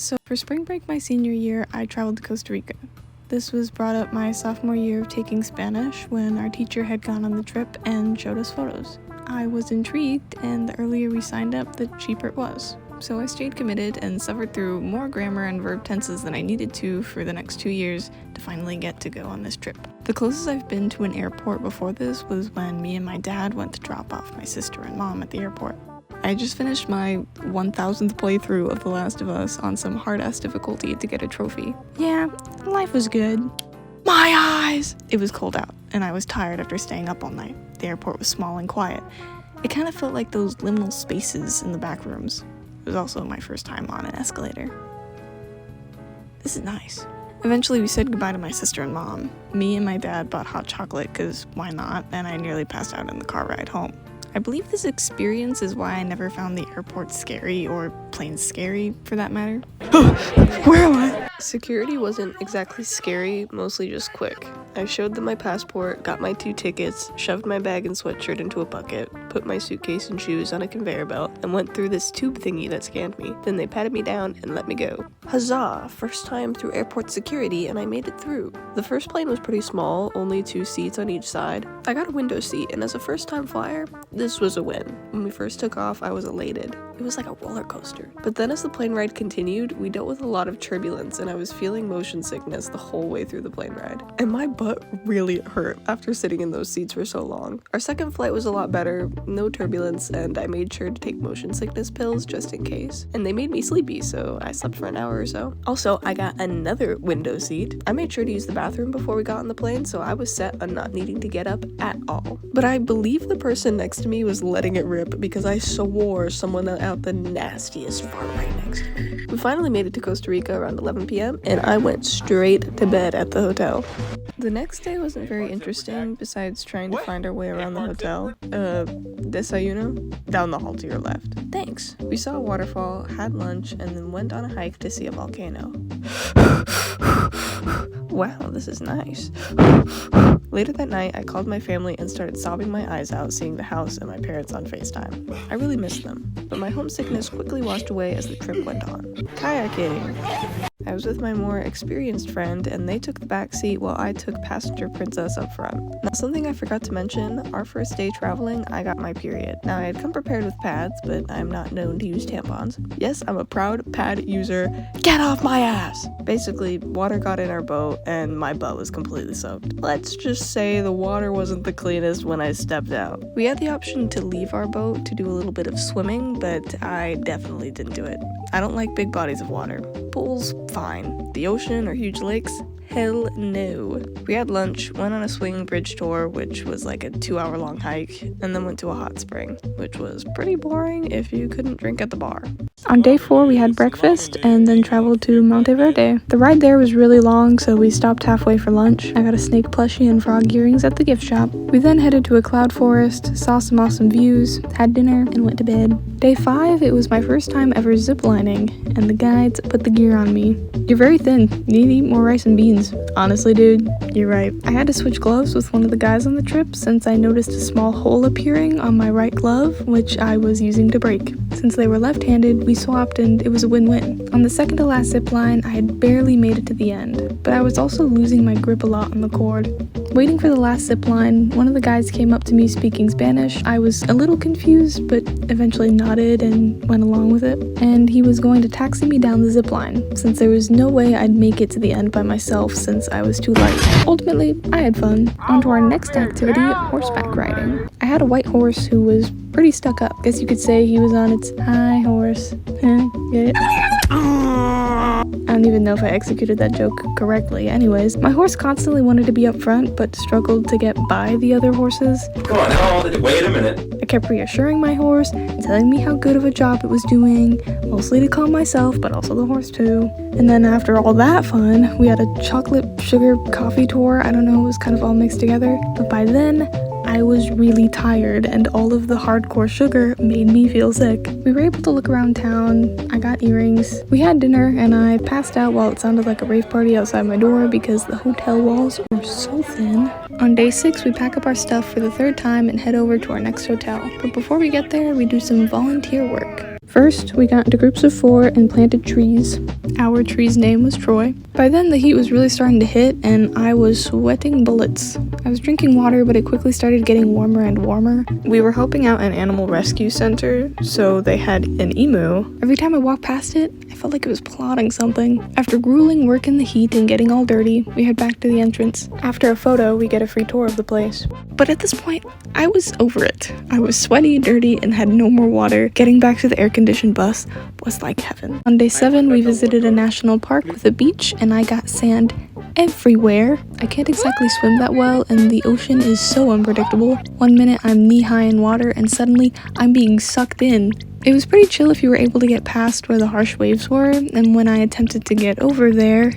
So for spring break my senior year, I traveled to Costa Rica. This was brought up my sophomore year of taking Spanish when our teacher had gone on the trip and showed us photos. I was intrigued, and the earlier we signed up, the cheaper it was. So I stayed committed and suffered through more grammar and verb tenses than I needed to for the next 2 years to finally get to go on this trip. The closest I've been to an airport before this was when me and my dad went to drop off my sister and mom at the airport. I just finished my 1000th playthrough of The Last of Us on some hard-ass difficulty to get a trophy. Yeah, life was good. My eyes! It was cold out, and I was tired after staying up all night. The airport was small and quiet. It kind of felt like those liminal spaces in the back rooms. It was also my first time on an escalator. This is nice. Eventually we said goodbye to my sister and mom. Me and my dad bought hot chocolate, cause why not, and I nearly passed out in the car ride home. I believe this experience is why I never found the airport scary, or plain scary for that matter. Where am I? Security wasn't exactly scary, mostly just quick. I showed them my passport, got my 2 tickets, shoved my bag and sweatshirt into a bucket, put my suitcase and shoes on a conveyor belt, and went through this tube thingy that scanned me. Then they patted me down and let me go. Huzzah! First time through airport security, and I made it through. The first plane was pretty small, only 2 seats on each side. I got a window seat, and as a first-time flyer, this was a win. When we first took off, I was elated. It was like a roller coaster. But then as the plane ride continued, we dealt with a lot of turbulence, and I was feeling motion sickness the whole way through the plane ride. And my butt really hurt after sitting in those seats for so long. Our second flight was a lot better, no turbulence, and I made sure to take motion sickness pills just in case. And they made me sleepy, so I slept for an hour or so. Also, I got another window seat. I made sure to use the bathroom before we got on the plane, so I was set on not needing to get up at all. But I believe the person next to me was letting it rip because I swore someone let out the nastiest fart right next to me. We finally made it to Costa Rica around 11 p.m. and I went straight to bed at the hotel. The next day wasn't very interesting besides trying to find our way around the hotel. Desayuno? Down the hall to your left. Thanks. We saw a waterfall, had lunch, and then went on a hike to see a volcano. Wow, this is nice. Later that night, I called my family and started sobbing my eyes out seeing the house and my parents on FaceTime. I really missed them, but my homesickness quickly washed away as the trip went on. Kayaking! I was with my more experienced friend, and they took the back seat while I took passenger princess up front. Now, something I forgot to mention, our first day traveling, I got my period. Now, I had come prepared with pads, but I'm not known to use tampons. Yes, I'm a proud pad user. Get off my ass! Basically, water got in our boat, and my butt was completely soaked. Let's just say the water wasn't the cleanest when I stepped out. We had the option to leave our boat to do a little bit of swimming, but I definitely didn't do it. I don't like big bodies of water. Pools, fine. The ocean or huge lakes? Hell no. We had lunch, went on a swing bridge tour, which was like a 2-hour-long hike, and then went to a hot spring, which was pretty boring if you couldn't drink at the bar. On day 4, we had breakfast and then traveled to Monteverde. The ride there was really long, so we stopped halfway for lunch. I got a snake plushie and frog earrings at the gift shop. We then headed to a cloud forest, saw some awesome views, had dinner, and went to bed. Day 5, it was my first time ever ziplining, and the guides put the gear on me. You're very thin. You need to eat more rice and beans. Honestly, dude, you're right. I had to switch gloves with one of the guys on the trip since I noticed a small hole appearing on my right glove, which I was using to brake. Since they were left-handed, we swapped and it was a win-win. On the second to last zip line, I had barely made it to the end, but I was also losing my grip a lot on the cord. Waiting for the last zip line, one of the guys came up to me speaking Spanish. I was a little confused, but eventually nodded and went along with it. And he was going to taxi me down the zip line, since there was no way I'd make it to the end by myself since I was too light. Ultimately, I had fun. On to our next activity, horseback riding. I had a white horse who was pretty stuck up. Guess you could say he was on its high horse. Get it? I don't even know if I executed that joke correctly. Anyways, my horse constantly wanted to be up front, but struggled to get by the other horses. Come on, how old? Wait a minute. I kept reassuring my horse, telling me how good of a job it was doing, mostly to calm myself, but also the horse too. And then after all that fun, we had a chocolate sugar coffee tour. I don't know, it was kind of all mixed together. But by then, I was really tired, and all of the hardcore sugar made me feel sick. We were able to look around town, I got earrings, we had dinner, and I passed out while it sounded like a rave party outside my door because the hotel walls were so thin. On day 6, we pack up our stuff for the 3rd time and head over to our next hotel. But before we get there, we do some volunteer work. First, we got into groups of 4 and planted trees. Our tree's name was Troy. By then, the heat was really starting to hit, and I was sweating bullets. I was drinking water, but it quickly started getting warmer and warmer. We were helping out an animal rescue center, so they had an emu. Every time I walked past it, I felt like it was plotting something. After grueling work in the heat and getting all dirty, we head back to the entrance. After a photo, we get a free tour of the place. But at this point, I was over it. I was sweaty, dirty, and had no more water. Getting back to the air-conditioned bus was like heaven. On day 7, we visited a national park with a beach, and I got sand everywhere. I can't exactly swim that well, and the ocean is so unpredictable. One minute I'm knee-high in water, and suddenly I'm being sucked in. It was pretty chill if you were able to get past where the harsh waves were, and when I attempted to get over there...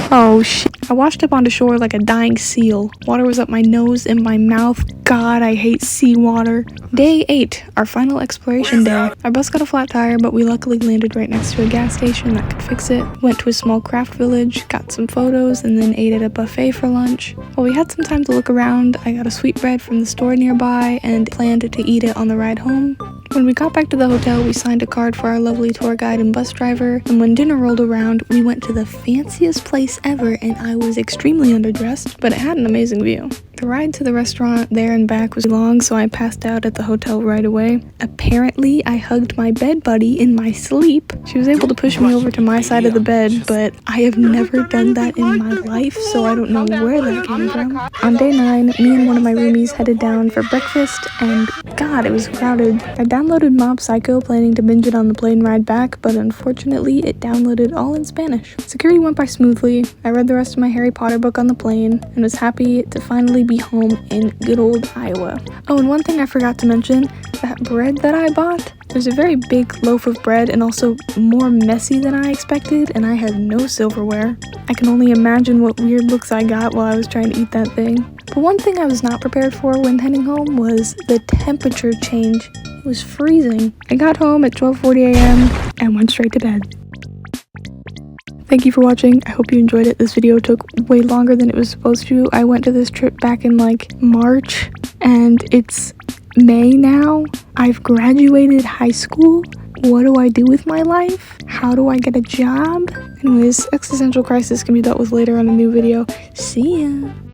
Oh shit. I washed up onto shore like a dying seal. Water was up my nose and my mouth. God, I hate seawater. Day 8, our final exploration day. Our bus got a flat tire, but we luckily landed right next to a gas station that could fix it. Went to a small craft village, got some photos, and then ate at a buffet for lunch. While we had some time to look around, I got a sweetbread from the store nearby and planned to eat it on the ride home. When we got back to the hotel, we signed a card for our lovely tour guide and bus driver, and when dinner rolled around, we went to the fanciest place ever, and I was extremely underdressed, but it had an amazing view. The ride to the restaurant there and back was long, so I passed out at the hotel right away. Apparently, I hugged my bed buddy in my sleep. She was able to push me over to my side of the bed, but I have never done that in my life, so I don't know where that came from. On day 9, me and one of my roomies headed down for breakfast, and God, it was crowded. I downloaded Mob Psycho planning to binge it on the plane ride back, but unfortunately, it downloaded all in Spanish. Security went by smoothly. I read the rest of my Harry Potter book on the plane, and was happy to finally be home in good old Iowa. Oh, and one thing I forgot to mention, that bread that I bought, it was a very big loaf of bread and also more messy than I expected, and I had no silverware. I can only imagine what weird looks I got while I was trying to eat that thing. But one thing I was not prepared for when heading home was the temperature change. It was freezing. I got home at 12:40 a.m. and went straight to bed. Thank you for watching. I hope you enjoyed it. This video took way longer than it was supposed to. I went to this trip back in like March and it's May now. I've graduated high school. What do I do with my life? How do I get a job? Anyways, existential crisis can be dealt with later on a new video. See ya!